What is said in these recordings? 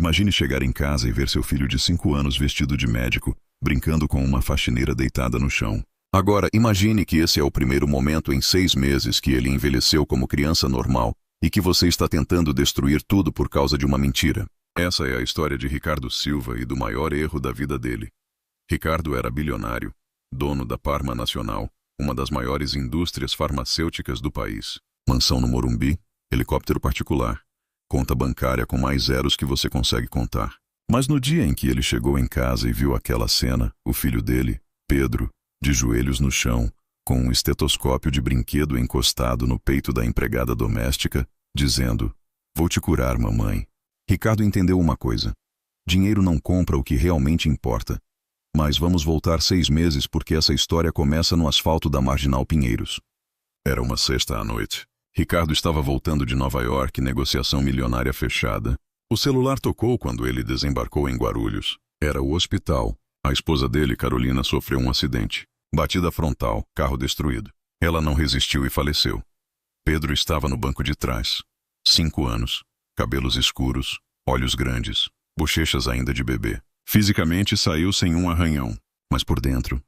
Imagine chegar em casa e ver seu filho de 5 anos vestido de médico, brincando com uma faxineira deitada no chão. Agora, imagine que esse é o primeiro momento em 6 meses que ele envelheceu como criança normal e que você está tentando destruir tudo por causa de uma mentira. Essa é a história de Ricardo Silva e do maior erro da vida dele. Ricardo era bilionário, dono da Parma Nacional, uma das maiores indústrias farmacêuticas do país. Mansão no Morumbi, helicóptero particular, conta bancária com mais zeros que você consegue contar. Mas no dia em que ele chegou em casa e viu aquela cena, o filho dele, Pedro, de joelhos no chão, com um estetoscópio de brinquedo encostado no peito da empregada doméstica, dizendo: "Vou te curar, mamãe." Ricardo entendeu uma coisa. Dinheiro não compra o que realmente importa. Mas vamos voltar 6 meses porque essa história começa no asfalto da Marginal Pinheiros. Era uma sexta à noite. Ricardo estava voltando de Nova York, negociação milionária fechada. O celular tocou quando ele desembarcou em Guarulhos. Era o hospital. A esposa dele, Carolina, sofreu um acidente. Batida frontal, carro destruído. Ela não resistiu e faleceu. Pedro estava no banco de trás. 5 anos. Cabelos escuros, olhos grandes, bochechas ainda de bebê. Fisicamente saiu sem um arranhão. Mas por dentro,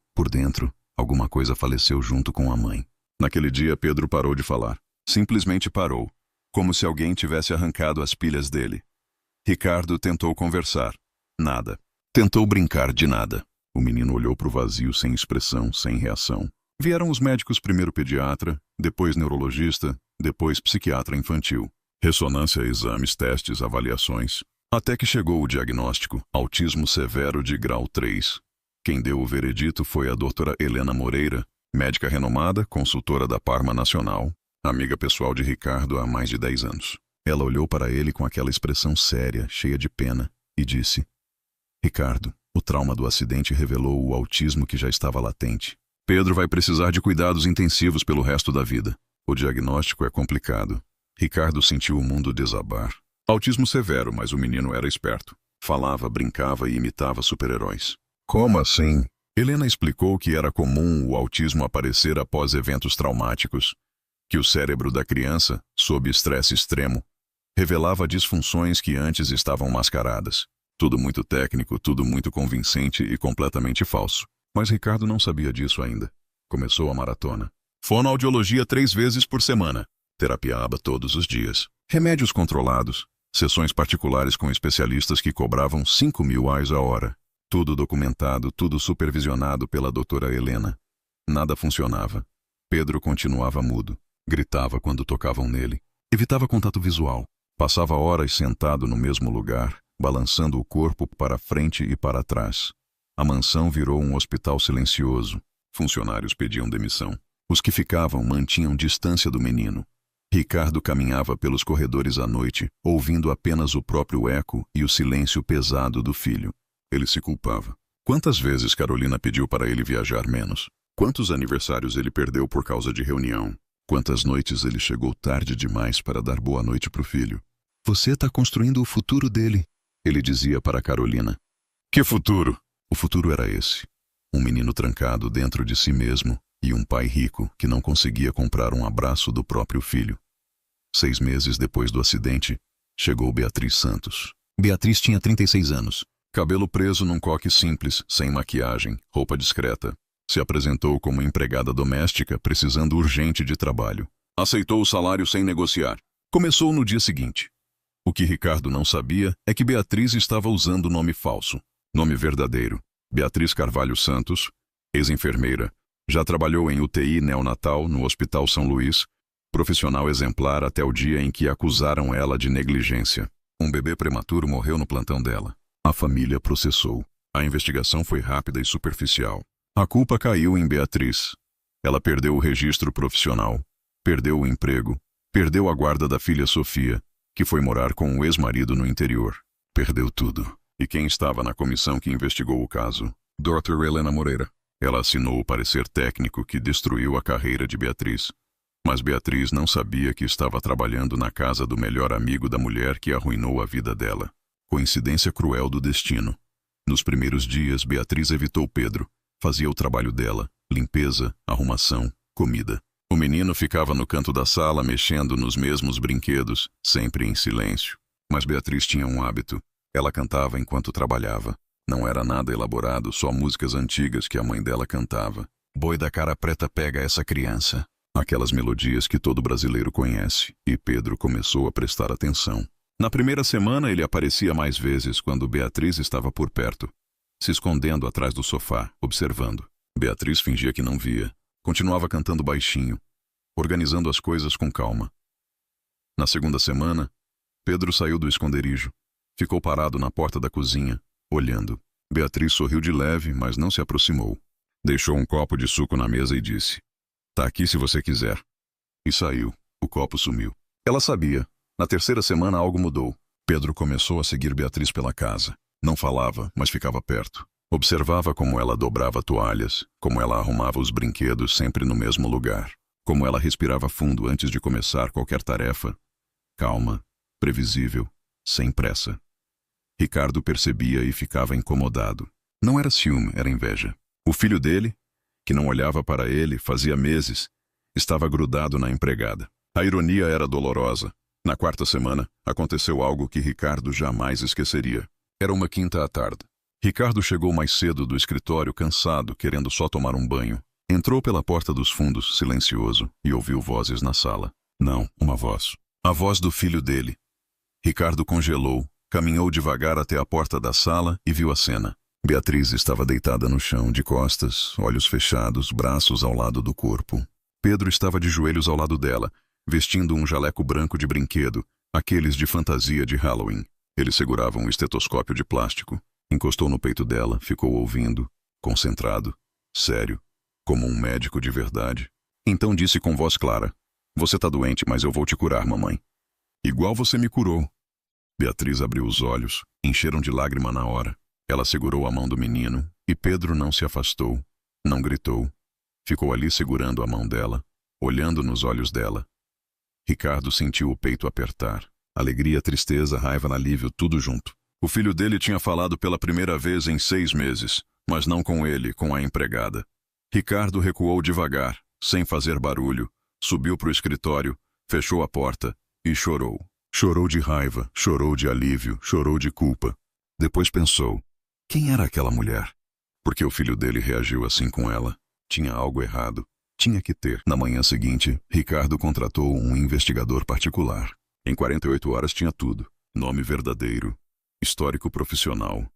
alguma coisa faleceu junto com a mãe. Naquele dia, Pedro parou de falar. Simplesmente parou. Como se alguém tivesse arrancado as pilhas dele. Ricardo tentou conversar. Nada. Tentou brincar de nada. O menino olhou para o vazio sem expressão, sem reação. Vieram os médicos, primeiro pediatra, depois neurologista, depois psiquiatra infantil. Ressonância, exames, testes, avaliações. Até que chegou o diagnóstico, autismo severo de grau 3. Quem deu o veredito foi a doutora Helena Moreira, médica renomada, consultora da Parma Nacional, amiga pessoal de Ricardo há mais de 10 anos. Ela olhou para ele com aquela expressão séria, cheia de pena, e disse: "Ricardo, o trauma do acidente revelou o autismo que já estava latente. Pedro vai precisar de cuidados intensivos pelo resto da vida. O diagnóstico é complicado." Ricardo sentiu o mundo desabar. Autismo severo, mas o menino era esperto. Falava, brincava e imitava super-heróis. Como assim? Helena explicou que era comum o autismo aparecer após eventos traumáticos, que o cérebro da criança, sob estresse extremo, revelava disfunções que antes estavam mascaradas. Tudo muito técnico, tudo muito convincente e completamente falso. Mas Ricardo não sabia disso ainda. Começou a maratona. Fonoaudiologia 3 vezes por semana. Terapia ABA todos os dias. Remédios controlados. Sessões particulares com especialistas que cobravam 5.000 reais a hora. Tudo documentado, tudo supervisionado pela doutora Helena. Nada funcionava. Pedro continuava mudo. Gritava quando tocavam nele. Evitava contato visual. Passava horas sentado no mesmo lugar, balançando o corpo para frente e para trás. A mansão virou um hospital silencioso. Funcionários pediam demissão. Os que ficavam mantinham distância do menino. Ricardo caminhava pelos corredores à noite, ouvindo apenas o próprio eco e o silêncio pesado do filho. Ele se culpava. Quantas vezes Carolina pediu para ele viajar menos? Quantos aniversários ele perdeu por causa de reunião? Quantas noites ele chegou tarde demais para dar boa noite para o filho? "Você está construindo o futuro dele", ele dizia para Carolina. "Que futuro?" O futuro era esse. Um menino trancado dentro de si mesmo e um pai rico que não conseguia comprar um abraço do próprio filho. 6 meses depois do acidente, chegou Beatriz Santos. Beatriz tinha 36 anos. Cabelo preso num coque simples, sem maquiagem, roupa discreta. Se apresentou como empregada doméstica, precisando urgente de trabalho. Aceitou o salário sem negociar. Começou no dia seguinte. O que Ricardo não sabia é que Beatriz estava usando nome falso. Nome verdadeiro: Beatriz Carvalho Santos, ex-enfermeira. Já trabalhou em UTI neonatal no Hospital São Luís, profissional exemplar até o dia em que acusaram ela de negligência. Um bebê prematuro morreu no plantão dela. A família processou. A investigação foi rápida e superficial. A culpa caiu em Beatriz. Ela perdeu o registro profissional, perdeu o emprego, perdeu a guarda da filha Sofia, que foi morar com o ex-marido no interior. Perdeu tudo. E quem estava na comissão que investigou o caso? Dr. Helena Moreira. Ela assinou o parecer técnico que destruiu a carreira de Beatriz. Mas Beatriz não sabia que estava trabalhando na casa do melhor amigo da mulher que arruinou a vida dela. Coincidência cruel do destino. Nos primeiros dias, Beatriz evitou Pedro. Fazia o trabalho dela: limpeza, arrumação, comida. O menino ficava no canto da sala mexendo nos mesmos brinquedos, sempre em silêncio. Mas Beatriz tinha um hábito: Ela cantava enquanto trabalhava. Não era nada elaborado, só músicas antigas que a mãe dela cantava. Boi da cara preta pega essa criança. Aquelas melodias que todo brasileiro conhece, e Pedro começou a prestar atenção. Na primeira semana ele aparecia mais vezes quando Beatriz estava por perto, se escondendo atrás do sofá, observando. Beatriz fingia que não via. Continuava cantando baixinho, organizando as coisas com calma. Na segunda semana, Pedro saiu do esconderijo. Ficou parado na porta da cozinha, olhando. Beatriz sorriu de leve, mas não se aproximou. Deixou um copo de suco na mesa e disse: "Tá aqui se você quiser." E saiu. O copo sumiu. Ela sabia. Na terceira semana algo mudou. Pedro começou a seguir Beatriz pela casa. Não falava, mas ficava perto. Observava como ela dobrava toalhas, como ela arrumava os brinquedos sempre no mesmo lugar, como ela respirava fundo antes de começar qualquer tarefa. Calma, previsível, sem pressa. Ricardo percebia e ficava incomodado. Não era ciúme, era inveja. O filho dele, que não olhava para ele fazia meses, estava grudado na empregada. A ironia era dolorosa. Na quarta semana, aconteceu algo que Ricardo jamais esqueceria. Era uma quinta à tarde. Ricardo chegou mais cedo do escritório, cansado, querendo só tomar um banho. Entrou pela porta dos fundos, silencioso, e ouviu vozes na sala. Não, uma voz. A voz do filho dele. Ricardo congelou, caminhou devagar até a porta da sala e viu a cena. Beatriz estava deitada no chão, de costas, olhos fechados, braços ao lado do corpo. Pedro estava de joelhos ao lado dela, vestindo um jaleco branco de brinquedo, aqueles de fantasia de Halloween. Ele segurava um estetoscópio de plástico. Encostou no peito dela, ficou ouvindo, concentrado, sério, como um médico de verdade. Então disse com voz clara: "Você tá doente, mas eu vou te curar, mamãe." "Igual você me curou." Beatriz abriu os olhos, encheram de lágrima na hora. Ela segurou a mão do menino, e Pedro não se afastou, não gritou. Ficou ali segurando a mão dela, olhando nos olhos dela. Ricardo sentiu o peito apertar. Alegria, tristeza, raiva, alívio, tudo junto. O filho dele tinha falado pela primeira vez em 6 meses, mas não com ele, com a empregada. Ricardo recuou devagar, sem fazer barulho, subiu para o escritório, fechou a porta e chorou. Chorou de raiva, chorou de alívio, chorou de culpa. Depois pensou: quem era aquela mulher? Por que o filho dele reagiu assim com ela? Tinha algo errado. Tinha que ter. Na manhã seguinte, Ricardo contratou um investigador particular. Em 48 horas tinha tudo: nome verdadeiro, histórico profissional,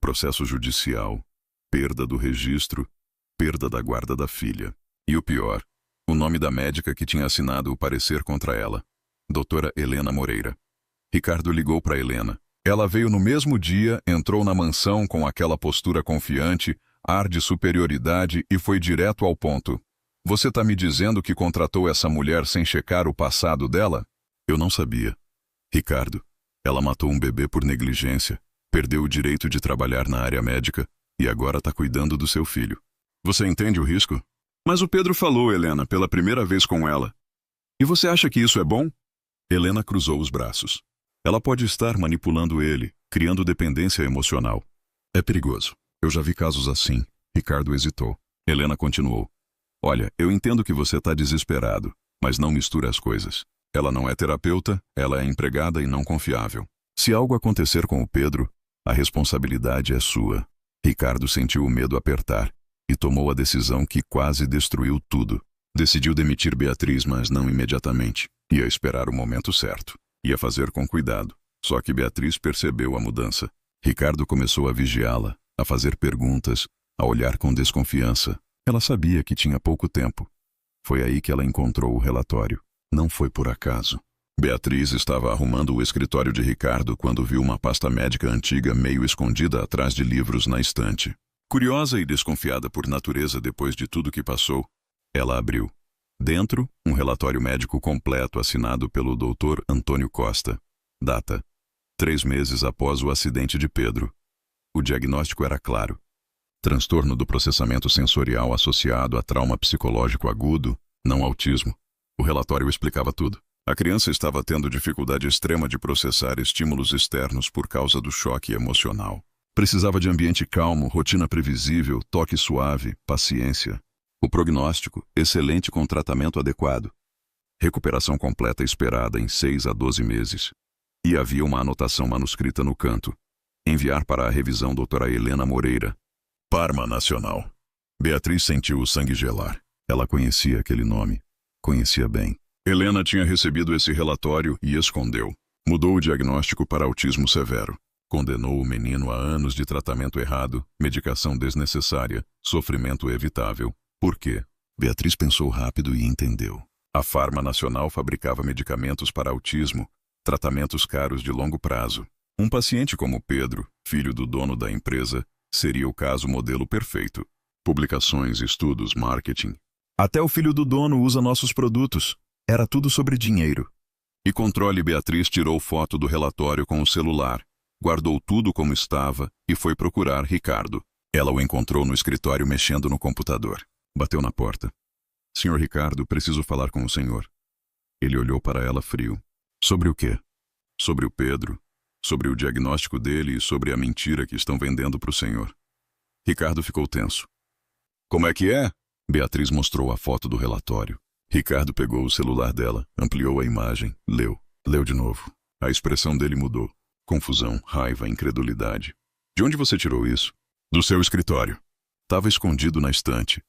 processo judicial, perda do registro, perda da guarda da filha. E o pior, o nome da médica que tinha assinado o parecer contra ela, doutora Helena Moreira. Ricardo ligou para Helena. Ela veio no mesmo dia, entrou na mansão com aquela postura confiante, ar de superioridade e foi direto ao ponto. "Você tá me dizendo que contratou essa mulher sem checar o passado dela?" "Eu não sabia." "Ricardo, ela matou um bebê por negligência, perdeu o direito de trabalhar na área médica e agora tá cuidando do seu filho. Você entende o risco?" "Mas o Pedro falou, Helena, pela primeira vez com ela. E você acha que isso é bom?" Helena cruzou os braços. "Ela pode estar manipulando ele, criando dependência emocional. É perigoso. Eu já vi casos assim." Ricardo hesitou. Helena continuou: "Olha, eu entendo que você tá desesperado, mas não misture as coisas. Ela não é terapeuta, ela é empregada e não confiável. Se algo acontecer com o Pedro, a responsabilidade é sua." Ricardo sentiu o medo apertar e tomou a decisão que quase destruiu tudo. Decidiu demitir Beatriz, mas não imediatamente. Ia esperar o momento certo. Ia fazer com cuidado. Só que Beatriz percebeu a mudança. Ricardo começou a vigiá-la, a fazer perguntas, a olhar com desconfiança. Ela sabia que tinha pouco tempo. Foi aí que ela encontrou o relatório. Não foi por acaso. Beatriz estava arrumando o escritório de Ricardo quando viu uma pasta médica antiga meio escondida atrás de livros na estante. Curiosa e desconfiada por natureza depois de tudo que passou, ela abriu. Dentro, um relatório médico completo assinado pelo Dr. Antônio Costa. Data: 3 meses após o acidente de Pedro. O diagnóstico era claro: transtorno do processamento sensorial associado a trauma psicológico agudo, não autismo. O relatório explicava tudo. A criança estava tendo dificuldade extrema de processar estímulos externos por causa do choque emocional. Precisava de ambiente calmo, rotina previsível, toque suave, paciência. O prognóstico, excelente com tratamento adequado. Recuperação completa esperada em 6 a 12 meses. E havia uma anotação manuscrita no canto: Enviar para a revisão doutora Helena Moreira. Parma Nacional. Beatriz sentiu o sangue gelar. Ela conhecia aquele nome. Conhecia bem. Helena tinha recebido esse relatório e escondeu. Mudou o diagnóstico para autismo severo. Condenou o menino a anos de tratamento errado, medicação desnecessária, sofrimento evitável. Por quê? Beatriz pensou rápido e entendeu. A Parma Nacional fabricava medicamentos para autismo, tratamentos caros de longo prazo. Um paciente como Pedro, filho do dono da empresa, seria o caso modelo perfeito. Publicações, estudos, marketing. Até o filho do dono usa nossos produtos. Era tudo sobre dinheiro. E controle. Beatriz tirou foto do relatório com o celular, guardou tudo como estava e foi procurar Ricardo. Ela o encontrou no escritório mexendo no computador. Bateu na porta. Senhor Ricardo, preciso falar com o senhor. Ele olhou para ela frio. Sobre o quê? Sobre o Pedro, sobre o diagnóstico dele e sobre a mentira que estão vendendo para o senhor. Ricardo ficou tenso. Como é que é? Beatriz mostrou a foto do relatório. Ricardo pegou o celular dela, ampliou a imagem, leu. Leu de novo. A expressão dele mudou. Confusão, raiva, incredulidade. De onde você tirou isso? Do seu escritório. Tava escondido na estante.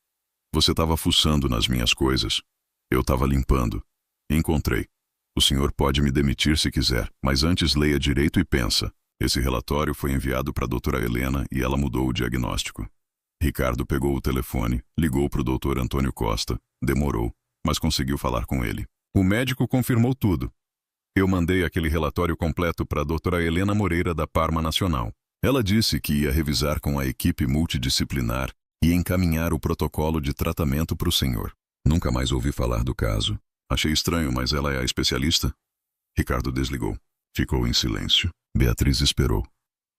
Você estava fuçando nas minhas coisas. Eu estava limpando. Encontrei. O senhor pode me demitir se quiser, mas antes leia direito e pensa. Esse relatório foi enviado para a doutora Helena e ela mudou o diagnóstico. Ricardo pegou o telefone, ligou para o doutor Antônio Costa. Demorou, mas conseguiu falar com ele. O médico confirmou tudo. Eu mandei aquele relatório completo para a doutora Helena Moreira da Parma Nacional. Ela disse que ia revisar com a equipe multidisciplinar e encaminhar o protocolo de tratamento para o senhor. Nunca mais ouvi falar do caso. Achei estranho, mas ela é a especialista? Ricardo desligou. Ficou em silêncio. Beatriz esperou.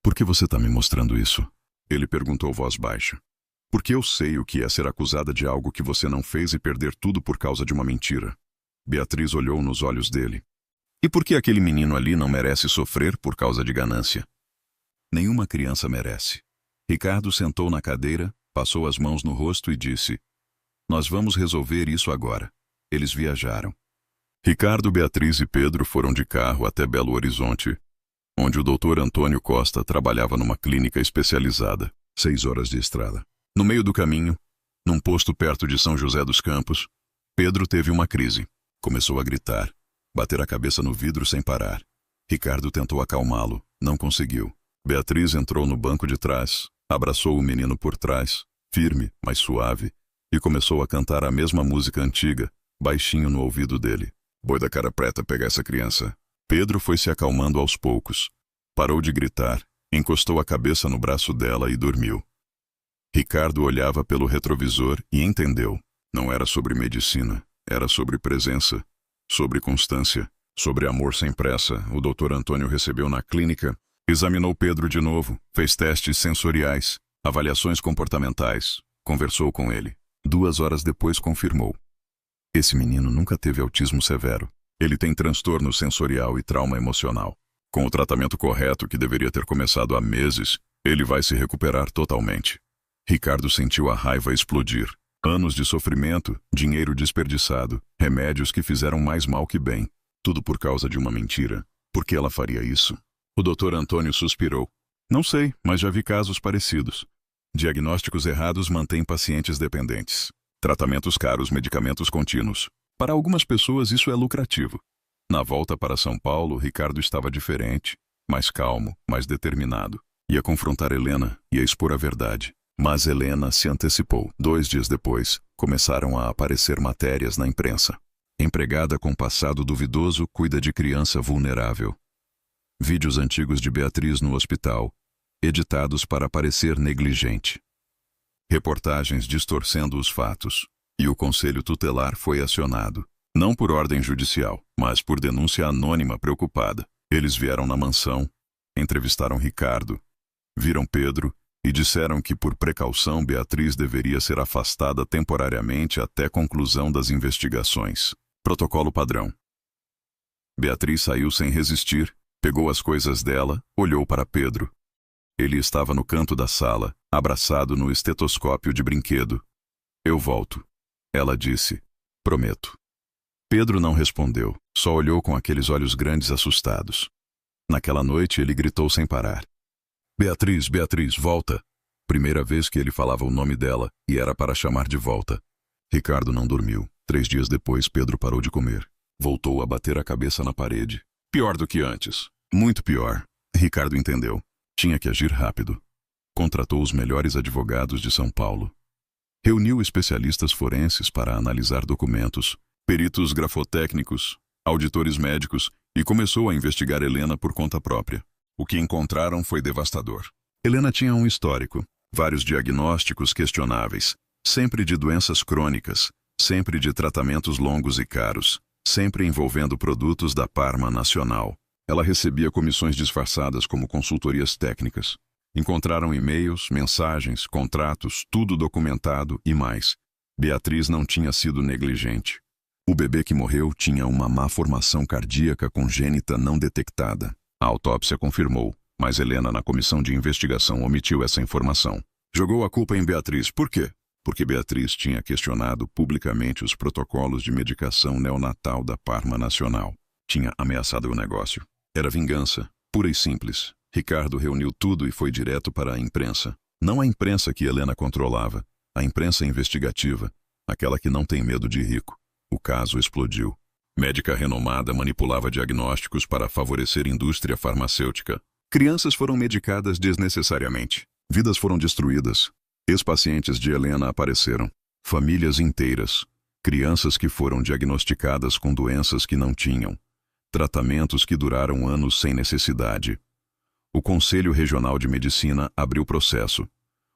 Por que você está me mostrando isso? Ele perguntou voz baixa. Porque eu sei o que é ser acusada de algo que você não fez e perder tudo por causa de uma mentira. Beatriz olhou nos olhos dele. E por que aquele menino ali não merece sofrer por causa de ganância? Nenhuma criança merece. Ricardo sentou na cadeira, passou as mãos no rosto e disse: Nós vamos resolver isso agora. Eles viajaram. Ricardo, Beatriz e Pedro foram de carro até Belo Horizonte, onde o doutor Antônio Costa trabalhava numa clínica especializada. 6 horas de estrada. No meio do caminho, num posto perto de São José dos Campos, Pedro teve uma crise. Começou a gritar, bater a cabeça no vidro sem parar. Ricardo tentou acalmá-lo, não conseguiu. Beatriz entrou no banco de trás, abraçou o menino por trás, firme, mas suave, e começou a cantar a mesma música antiga, baixinho no ouvido dele. Boi da cara preta pegar essa criança. Pedro foi se acalmando aos poucos. Parou de gritar, encostou a cabeça no braço dela e dormiu. Ricardo olhava pelo retrovisor e entendeu. Não era sobre medicina, era sobre presença, sobre constância, sobre amor sem pressa. O doutor Antônio recebeu na clínica, examinou Pedro de novo, fez testes sensoriais, avaliações comportamentais, conversou com ele. 2 horas depois confirmou. Esse menino nunca teve autismo severo. Ele tem transtorno sensorial e trauma emocional. Com o tratamento correto, que deveria ter começado há meses, ele vai se recuperar totalmente. Ricardo sentiu a raiva explodir. Anos de sofrimento, dinheiro desperdiçado, remédios que fizeram mais mal que bem. Tudo por causa de uma mentira. Por que ela faria isso? O doutor Antônio suspirou. Não sei, mas já vi casos parecidos. Diagnósticos errados mantêm pacientes dependentes. Tratamentos caros, medicamentos contínuos. Para algumas pessoas isso é lucrativo. Na volta para São Paulo, Ricardo estava diferente, mais calmo, mais determinado. Ia confrontar Helena, ia expor a verdade. Mas Helena se antecipou. 2 dias depois, começaram a aparecer matérias na imprensa. Empregada com passado duvidoso cuida de criança vulnerável. Vídeos antigos de Beatriz no hospital, editados para parecer negligente. Reportagens distorcendo os fatos. E o Conselho Tutelar foi acionado. Não por ordem judicial, mas por denúncia anônima preocupada. Eles vieram na mansão, entrevistaram Ricardo, viram Pedro e disseram que por precaução Beatriz deveria ser afastada temporariamente até conclusão das investigações. Protocolo padrão. Beatriz saiu sem resistir, pegou as coisas dela, olhou para Pedro. Ele estava no canto da sala, abraçado no estetoscópio de brinquedo. Eu volto. Ela disse. Prometo. Pedro não respondeu, só olhou com aqueles olhos grandes assustados. Naquela noite ele gritou sem parar. Beatriz, Beatriz, volta. Primeira vez que ele falava o nome dela, e era para chamar de volta. Ricardo não dormiu. 3 dias depois, Pedro parou de comer. Voltou a bater a cabeça na parede. Pior do que antes. Muito pior. Ricardo entendeu. Tinha que agir rápido. Contratou os melhores advogados de São Paulo. Reuniu especialistas forenses para analisar documentos, peritos grafotécnicos, auditores médicos e começou a investigar Helena por conta própria. O que encontraram foi devastador. Helena tinha um histórico, vários diagnósticos questionáveis, sempre de doenças crônicas, sempre de tratamentos longos e caros, sempre envolvendo produtos da Parma Nacional. Ela recebia comissões disfarçadas como consultorias técnicas. Encontraram e-mails, mensagens, contratos, tudo documentado e mais. Beatriz não tinha sido negligente. O bebê que morreu tinha uma má formação cardíaca congênita não detectada. A autópsia confirmou, mas Helena, na comissão de investigação, omitiu essa informação. Jogou a culpa em Beatriz. Por quê? Porque Beatriz tinha questionado publicamente os protocolos de medicação neonatal da Parma Nacional. Tinha ameaçado o negócio. Era vingança, pura e simples. Ricardo reuniu tudo e foi direto para a imprensa. Não a imprensa que Helena controlava, a imprensa investigativa, aquela que não tem medo de rico. O caso explodiu. Médica renomada manipulava diagnósticos para favorecer indústria farmacêutica. Crianças foram medicadas desnecessariamente. Vidas foram destruídas. Ex-pacientes de Helena apareceram. Famílias inteiras. Crianças que foram diagnosticadas com doenças que não tinham. Tratamentos que duraram anos sem necessidade. O Conselho Regional de Medicina abriu processo.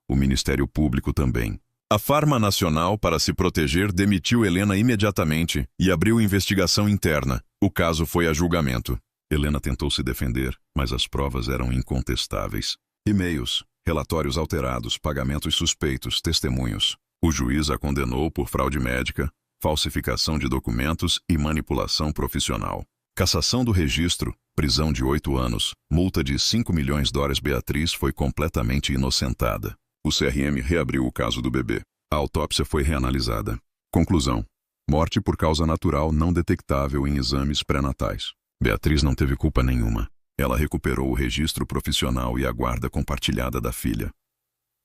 O Ministério Público também. A Parma Nacional, para se proteger, demitiu Helena imediatamente e abriu investigação interna. O caso foi a julgamento. Helena tentou se defender, mas as provas eram incontestáveis. E-mails, relatórios alterados, pagamentos suspeitos, testemunhos. O juiz a condenou por fraude médica, falsificação de documentos e manipulação profissional. Cassação do registro, prisão de 8 anos, multa de $5 milhões. Beatriz foi completamente inocentada. O CRM reabriu o caso do bebê. A autópsia foi reanalisada. Conclusão: morte por causa natural não detectável em exames pré-natais. Beatriz não teve culpa nenhuma. Ela recuperou o registro profissional e a guarda compartilhada da filha.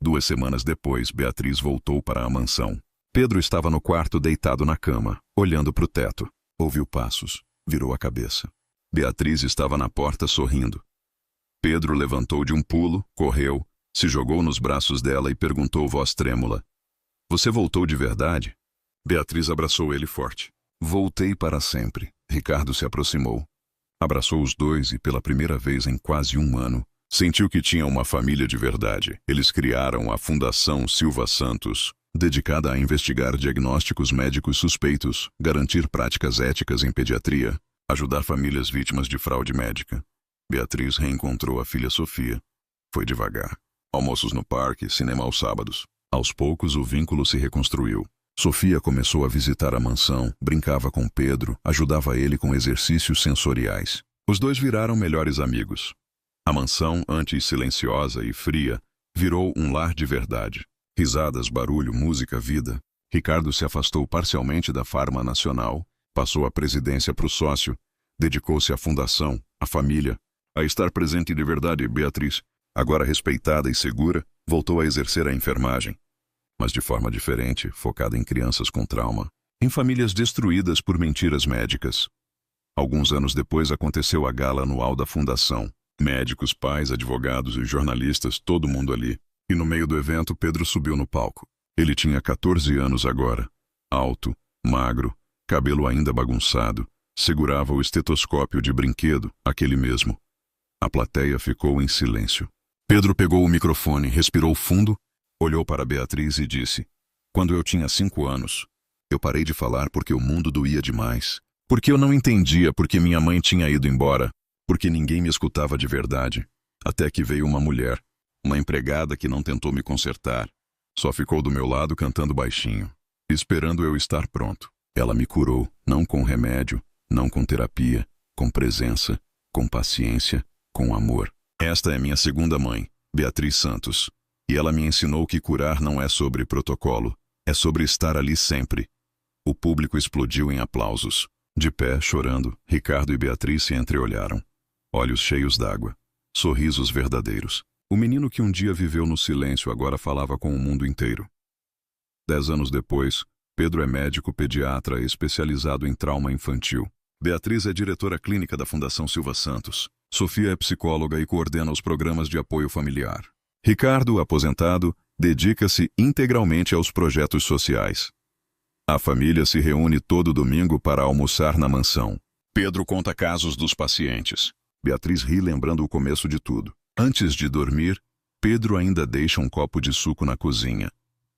2 semanas depois, Beatriz voltou para a mansão. Pedro estava no quarto deitado na cama, olhando para o teto. Ouviu passos. Virou a cabeça. Beatriz estava na porta sorrindo. Pedro levantou de um pulo, correu, se jogou nos braços dela e perguntou voz trêmula: "Você voltou de verdade?" Beatriz abraçou ele forte. "Voltei para sempre." Ricardo se aproximou. Abraçou os dois e, pela primeira vez em quase 1 ano, sentiu que tinha uma família de verdade. Eles criaram a Fundação Silva Santos, dedicada a investigar diagnósticos médicos suspeitos, garantir práticas éticas em pediatria, ajudar famílias vítimas de fraude médica. Beatriz reencontrou a filha Sofia. Foi devagar. Almoços no parque, cinema aos sábados. Aos poucos, o vínculo se reconstruiu. Sofia começou a visitar a mansão, brincava com Pedro, ajudava ele com exercícios sensoriais. Os dois viraram melhores amigos. A mansão, antes silenciosa e fria, virou um lar de verdade. Risadas, barulho, música, vida. Ricardo se afastou parcialmente da Parma Nacional, passou a presidência para o sócio, dedicou-se à fundação, à família, a estar presente de verdade. Beatriz, agora respeitada e segura, voltou a exercer a enfermagem, mas de forma diferente, focada em crianças com trauma, em famílias destruídas por mentiras médicas. Alguns anos depois aconteceu a gala anual da fundação. Médicos, pais, advogados e jornalistas, todo mundo ali. E no meio do evento, Pedro subiu no palco. Ele tinha 14 anos agora. Alto, magro, cabelo ainda bagunçado, segurava o estetoscópio de brinquedo, aquele mesmo. A plateia ficou em silêncio. Pedro pegou o microfone, respirou fundo, olhou para Beatriz e disse: "Quando eu tinha 5 anos, eu parei de falar porque o mundo doía demais. Porque eu não entendia porque minha mãe tinha ido embora. Porque ninguém me escutava de verdade. Até que veio uma mulher. Uma empregada que não tentou me consertar. Só ficou do meu lado cantando baixinho, esperando eu estar pronto. Ela me curou, não com remédio, não com terapia, com presença, com paciência, com amor. Esta é minha segunda mãe, Beatriz Santos. E ela me ensinou que curar não é sobre protocolo, é sobre estar ali sempre." O público explodiu em aplausos. De pé, chorando, Ricardo e Beatriz se entreolharam. Olhos cheios d'água. Sorrisos verdadeiros. O menino que um dia viveu no silêncio agora falava com o mundo inteiro. 10 anos depois, Pedro é médico pediatra especializado em trauma infantil. Beatriz é diretora clínica da Fundação Silva Santos. Sofia é psicóloga e coordena os programas de apoio familiar. Ricardo, aposentado, dedica-se integralmente aos projetos sociais. A família se reúne todo domingo para almoçar na mansão. Pedro conta casos dos pacientes. Beatriz ri lembrando o começo de tudo. Antes de dormir, Pedro ainda deixa um copo de suco na cozinha,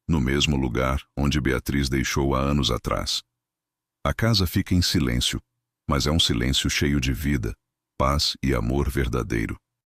no mesmo lugar onde Beatriz deixou há anos atrás. A casa fica em silêncio, mas é um silêncio cheio de vida, paz e amor verdadeiro.